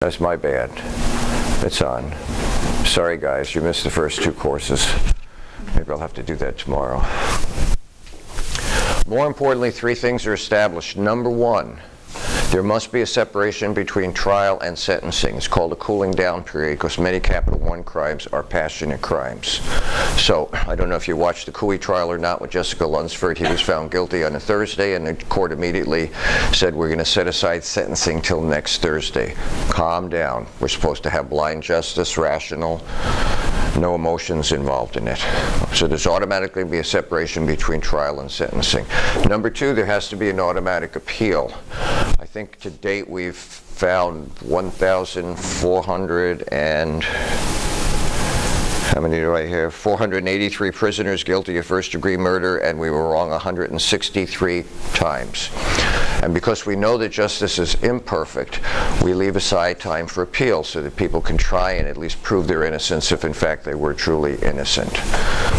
That's my bad. It's on. Sorry guys, you missed the first 2 courses. Maybe I'll have to do that tomorrow. More importantly, 3 things are established. Number 1, there must be a separation between trial and sentencing. It's called a cooling down period because many Capital I crimes are passionate crimes. So, I don't know if you watched the Cooey trial or not with Jessica Lunsford. He was found guilty on a Thursday and the court immediately said, we're going to set aside sentencing till next Thursday. Calm down. We're supposed to have blind justice, rational, no emotions involved in it. So there's automatically be a separation between trial and sentencing. Number 2, there has to be an automatic appeal. I think to date we've found 1,400 and how many do I have? 483 prisoners guilty of first-degree murder, and we were wrong 163 times. And because we know that justice is imperfect, we leave aside time for appeal so that people can try and at least prove their innocence if in fact they were truly innocent.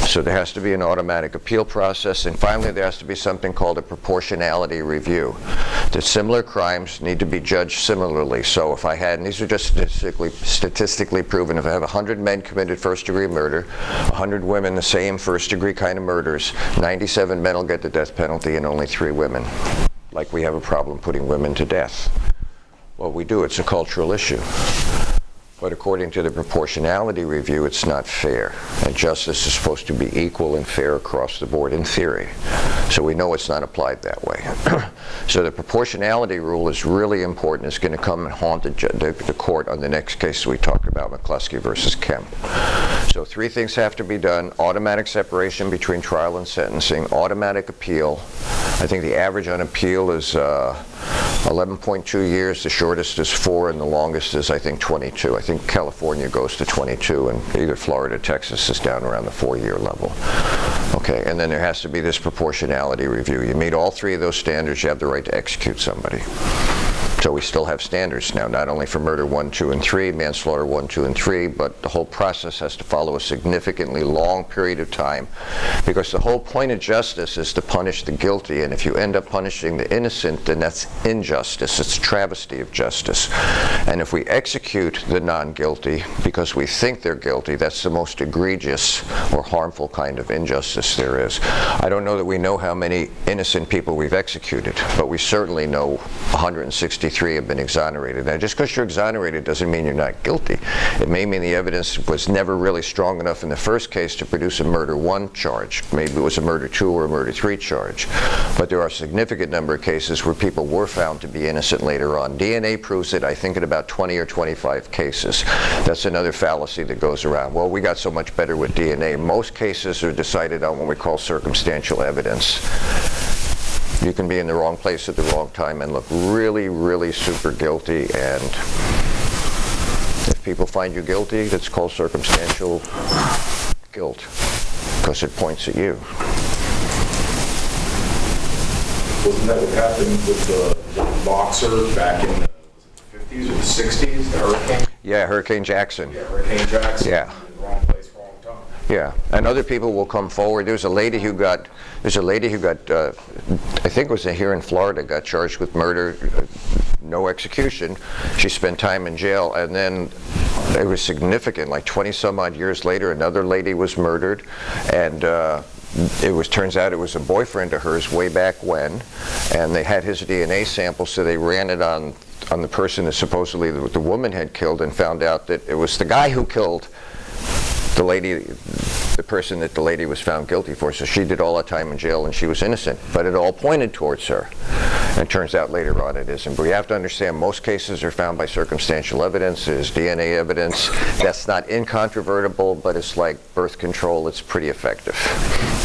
So there has to be an automatic appeal process, and finally there has to be something called a proportionality review. That similar crimes need to be judged similarly. So if I had, and these are just statistically proven, if I have 100 men committed first-degree murder, 100 women the same first-degree kind of murders, 97 men will get the death penalty and only 3 women. Like we have a problem putting women to death. Well, we do. It's a cultural issue. But according to the proportionality review, it's not fair. And justice is supposed to be equal and fair across the board in theory. So we know it's not applied that way. So the proportionality rule is really important. It's going to come and haunt the court on the next case we talk about, McCleskey versus Kemp. So 3 things have to be done. Automatic separation between trial and sentencing. Automatic appeal. I think the average on appeal is 11.2 years. The shortest is 4, and the longest is, I think, 22. I think California goes to 22, and either Florida or Texas is down around the 4-year level. Okay, and then there has to be this proportionality review. You meet all 3 of those standards, you have the right to execute somebody. So we still have standards now, not only for murder 1, 2, and 3, manslaughter 1, 2, and 3, but the whole process has to follow a significantly long period of time, because the whole point of justice is to punish the guilty, and if you end up punishing the innocent, then that's injustice. It's a travesty of justice. And if we execute the non-guilty because we think they're guilty, that's the most egregious or harmful kind of injustice there is. I don't know that we know how many innocent people we've executed, but we certainly know 163 have been exonerated. Now, just because you're exonerated doesn't mean you're not guilty. It may mean the evidence was never really strong enough in the first case to produce a murder 1 charge. Maybe it was a murder 2 or a murder 3 charge. But there are a significant number of cases where people were found to be innocent later on. DNA proves it, I think, in about 20 or 25 cases. That's another fallacy that goes around. Well, we got so much better with DNA. Most cases are decided on what we call circumstantial evidence. You can be in the wrong place at the wrong time and look really, really super guilty, and if people find you guilty, that's called circumstantial guilt, because it points at you. Wasn't that what happened with the boxer back in the 50s or the 60s, the hurricane? Yeah, Hurricane Jackson. Yeah, Hurricane Jackson. Yeah. In the wrong place, wrong time. Yeah, and other people will come forward. There's a lady who got, I think it was here in Florida, got charged with murder, no execution. She spent time in jail, and then it was significant, like 20 some odd years later, another lady was murdered, and turns out it was a boyfriend of hers way back when, and they had his DNA sample, so they ran it on the person that supposedly the woman had killed, and found out that it was the guy who killed the lady, the person that the lady was found guilty for. So she did all that time in jail and she was innocent, but it all pointed towards her. And it turns out later on it isn't. But you have to understand, most cases are found by circumstantial evidence. There's DNA evidence. That's not incontrovertible, but it's like birth control. It's pretty effective.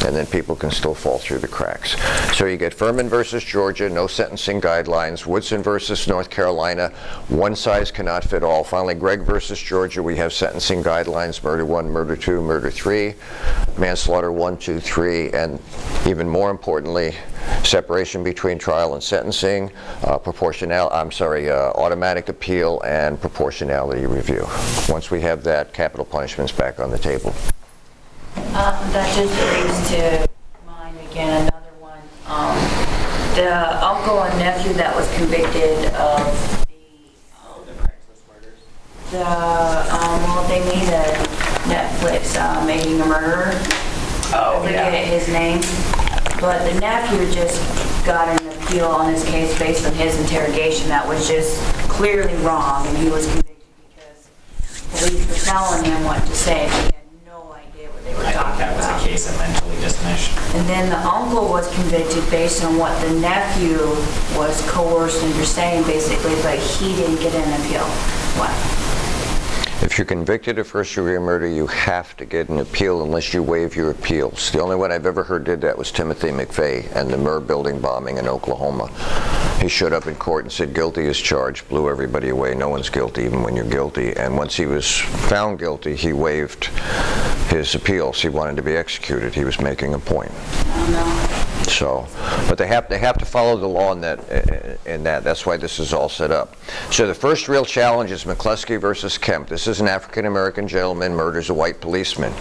And then people can still fall through the cracks. So you get Furman versus Georgia, no sentencing guidelines. Woodson versus North Carolina, one size cannot fit all. Finally, Gregg versus Georgia, we have sentencing guidelines, murder 1, murder 2, murder 3, manslaughter 1, 2, 3, and even more importantly, separation between trial and sentencing, automatic appeal, and proportionality review. Once we have that, capital punishment's back on the table. That just brings to mind again another one. The uncle and nephew that was convicted of the Craigslist murder. Well, they made a Netflix, Making a Murderer. Oh, I forget his name. But the nephew just got an appeal on his case based on his interrogation that was just clearly wrong, and he was convicted because police were telling him what to say, but he had no idea what they were I think talking that was about. a case of mentally diminished. And then the uncle was convicted based on what the nephew was coerced into saying, basically, but he didn't get an appeal. What? If you're convicted of first-degree murder, you have to get an appeal unless you waive your appeals. The only one I've ever heard did that was Timothy McVeigh and the Murr building bombing in Oklahoma. He showed up in court and said, guilty as charged, blew everybody away. No one's guilty even when you're guilty. And once he was found guilty, he waived his appeals. He wanted to be executed. He was making a point. I don't know. So, but they have to follow the law in that. That's why this is all set up. So the first real challenge is McCleskey versus Kemp. This is an African-American gentleman murders a white policeman.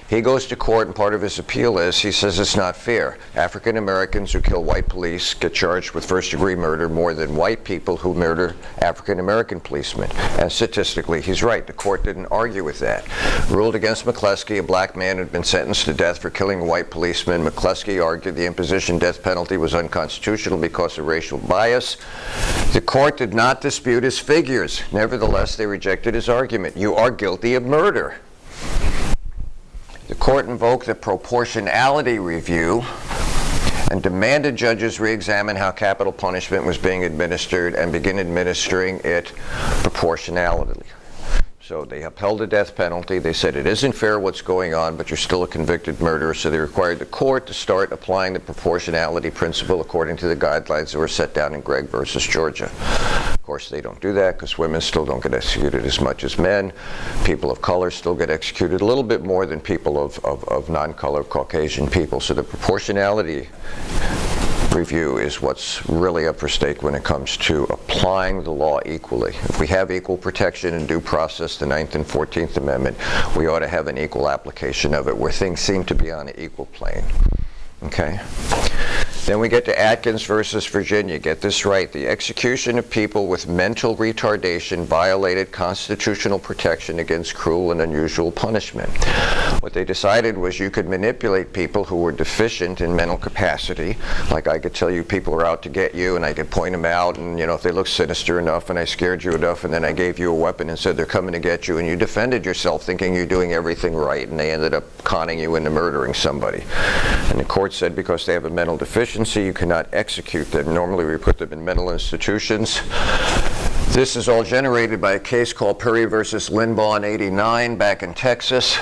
He goes to court, and part of his appeal is he says it's not fair. African Americans who kill white police get charged with first-degree murder more than white people who murder African American policemen. And statistically, he's right. The court didn't argue with that. Ruled against McCleskey, a black man who had been sentenced to death for killing a white policeman. McCleskey argued the imposition death penalty was unconstitutional because of racial bias. The court did not dispute his figures. Nevertheless, they rejected his argument. You are guilty of murder. The court invoked the proportionality review and demanded judges re-examine how capital punishment was being administered and begin administering it proportionality. So they upheld the death penalty. They said it isn't fair what's going on, but you're still a convicted murderer. So they required the court to start applying the proportionality principle according to the guidelines that were set down in Gregg versus Georgia. Of course, they don't do that because women still don't get executed as much as men. People of color still get executed a little bit more than people of non-color Caucasian people. So the proportionality review is what's really up for stake when it comes to applying the law equally. If we have equal protection and due process, the 9th and 14th Amendment, we ought to have an equal application of it where things seem to be on an equal plane. Okay? Then we get to Atkins versus Virginia. Get this right. The execution of people with mental retardation violated constitutional protection against cruel and unusual punishment. What they decided was you could manipulate people who were deficient in mental capacity. Like I could tell you people are out to get you, and I could point them out, and if they look sinister enough and I scared you enough, and then I gave you a weapon and said they're coming to get you, and you defended yourself thinking you're doing everything right, and they ended up conning you into murdering somebody. And the court said because they have a mental deficiency, you cannot execute them. Normally we put them in mental institutions. This is all generated by a case called Perry versus Limbaugh in '89 back in Texas.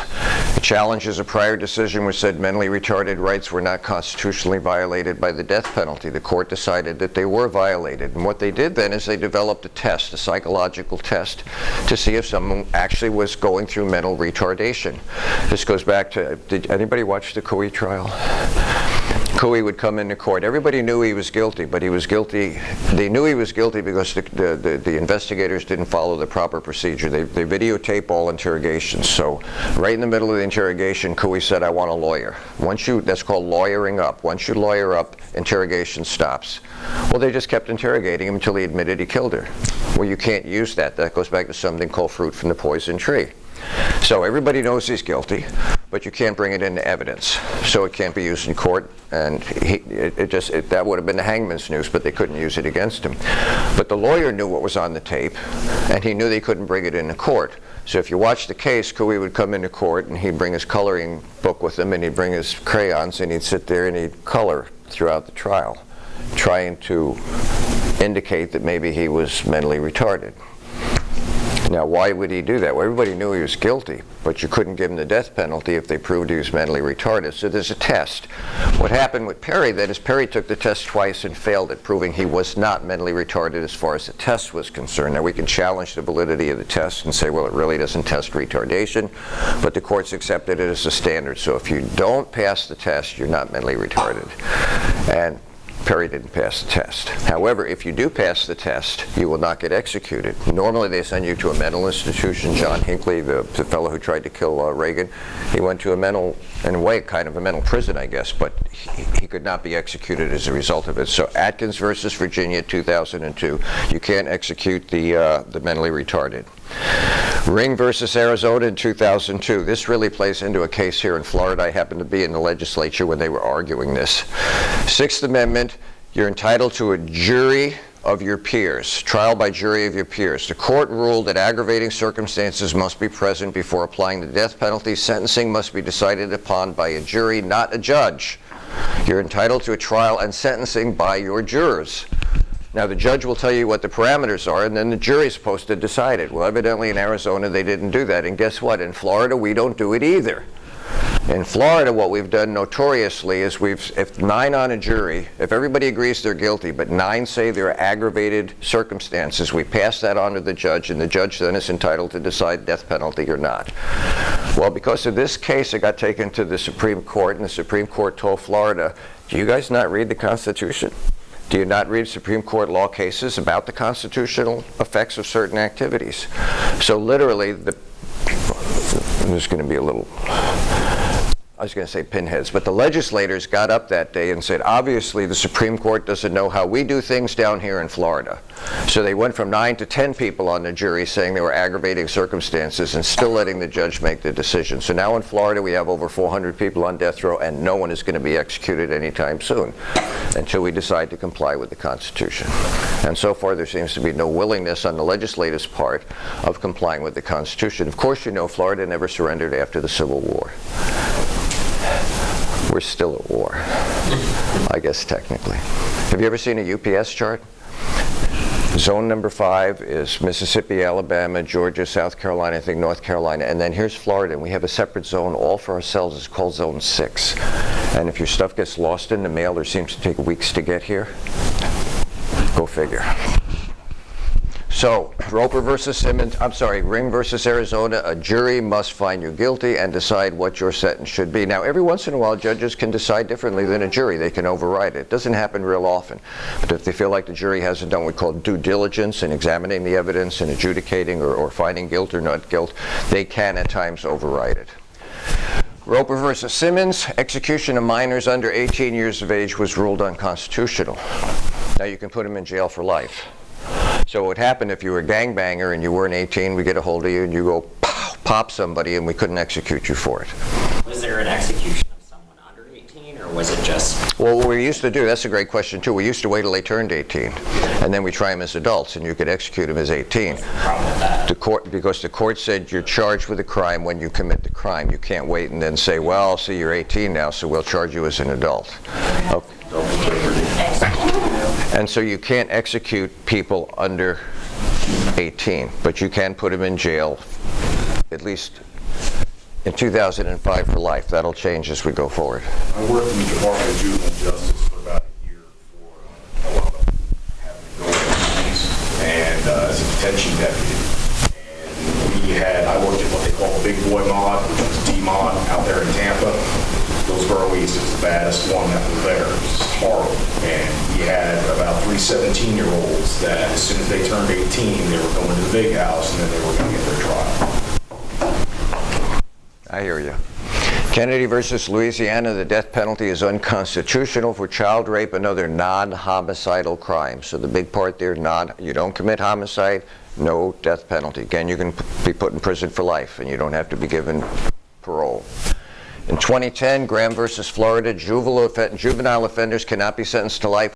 It challenges a prior decision which said mentally retarded rights were not constitutionally violated by the death penalty. The court decided that they were violated. And what they did then is they developed a test, a psychological test, to see if someone actually was going through mental retardation. This goes back to, did anybody watch the Cooey trial? Cooey would come into court. Everybody knew he was guilty, but he was guilty. They knew he was guilty because the investigators didn't follow the proper procedure. They videotape all interrogations. So right in the middle of the interrogation, Cooey said, I want a lawyer. That's called lawyering up. Once you lawyer up, interrogation stops. Well, they just kept interrogating him until he admitted he killed her. Well, you can't use that. That goes back to something called fruit from the poison tree. So everybody knows he's guilty, but you can't bring it into evidence. So it can't be used in court, and that would have been the hangman's noose, but they couldn't use it against him. But the lawyer knew what was on the tape, and he knew they couldn't bring it into court. So if you watch the case, Cooey would come into court, and he'd bring his coloring book with him, and he'd bring his crayons, and he'd sit there and he'd color throughout the trial, trying to indicate that maybe he was mentally retarded. Now, why would he do that? Well, everybody knew he was guilty, but you couldn't give him the death penalty if they proved he was mentally retarded. So there's a test. What happened with Perry, then, is Perry took the test twice and failed at proving he was not mentally retarded as far as the test was concerned. Now, we can challenge the validity of the test and say, well, it really doesn't test retardation, but the courts accepted it as a standard. So if you don't pass the test, you're not mentally retarded. And Perry didn't pass the test. However, if you do pass the test, you will not get executed. Normally they send you to a mental institution. John Hinckley, the fellow who tried to kill Reagan, he went to a mental, in a way, kind of a mental prison, I guess, but he could not be executed as a result of it. So Atkins versus Virginia, 2002, you can't execute the mentally retarded. Ring versus Arizona in 2002. This really plays into a case here in Florida. I happened to be in the legislature when they were arguing this. Sixth Amendment, you're entitled to a jury of your peers, trial by jury of your peers. The court ruled that aggravating circumstances must be present before applying the death penalty. Sentencing must be decided upon by a jury, not a judge. You're entitled to a trial and sentencing by your jurors. Now, the judge will tell you what the parameters are, and then the jury's supposed to decide it. Well, evidently in Arizona, they didn't do that. And guess what? In Florida, we don't do it either. In Florida, what we've done notoriously is if 9 on a jury, if everybody agrees they're guilty, but 9 say there are aggravated circumstances, we pass that on to the judge, and the judge then is entitled to decide death penalty or not. Well, because of this case, it got taken to the Supreme Court, and the Supreme Court told Florida, do you guys not read the Constitution? Do you not read Supreme Court law cases about the constitutional effects of certain activities? So literally, there's going to be a little, I was going to say pinheads, but the legislators got up that day and said, obviously the Supreme Court doesn't know how we do things down here in Florida. So they went from 9 to 10 people on the jury saying there were aggravating circumstances and still letting the judge make the decision. So now in Florida we have over 400 people on death row, and no one is going to be executed anytime soon until we decide to comply with the Constitution. And so far there seems to be no willingness on the legislature's part of complying with the Constitution. Of course, you know, Florida never surrendered after the Civil War. We're still at war, I guess technically. Have you ever seen a UPS chart? Zone number 5 is Mississippi, Alabama, Georgia, South Carolina, I think North Carolina, and then here's Florida, and we have a separate zone all for ourselves. It's called Zone 6. And if your stuff gets lost in the mail or seems to take weeks to get here, go figure. So, Ring versus Arizona, a jury must find you guilty and decide what your sentence should be. Now, every once in a while, judges can decide differently than a jury. They can override it. It doesn't happen real often. But if they feel like the jury hasn't done what we call due diligence in examining the evidence and adjudicating or finding guilt or not guilt, they can at times override it. Roper versus Simmons, execution of minors under 18 years of age was ruled unconstitutional. Now, you can put them in jail for life. So what would happen if you were a gangbanger and you weren't 18, we get a hold of you and you go pop somebody and we couldn't execute you for it. Was there an execution of someone under 18, or was it just? Well, what we used to do, that's a great question too, we used to wait till they turned 18 and then we try them as adults and you could execute them as 18. What's the problem with that? Because the court said you're charged with a crime when you commit the crime. You can't wait and then say, well, see, you're 18 now, so we'll charge you as an adult. Okay. And so you can't execute people under 18, but you can put them in jail, at least in 2005, for life. That'll change as we go forward. I worked in the Department of Juvenile Justice for about a year for a lot of having those and as a detention deputy. And I worked in what they call the Big Boy Mod, which was D-Mod out there in Tampa. Those Burleys was the baddest one that was there. It was just horrible. And we had about 3 17-year-olds that as soon as they turned 18, they were going to the big house and then they were going to get their trial. I hear you. Kennedy versus Louisiana, the death penalty is unconstitutional for child rape and other non-homicidal crimes. So the big part there, you don't commit homicide, no death penalty. Again, you can be put in prison for life and you don't have to be given parole. In 2010, Graham versus Florida, juvenile offenders cannot be sentenced to life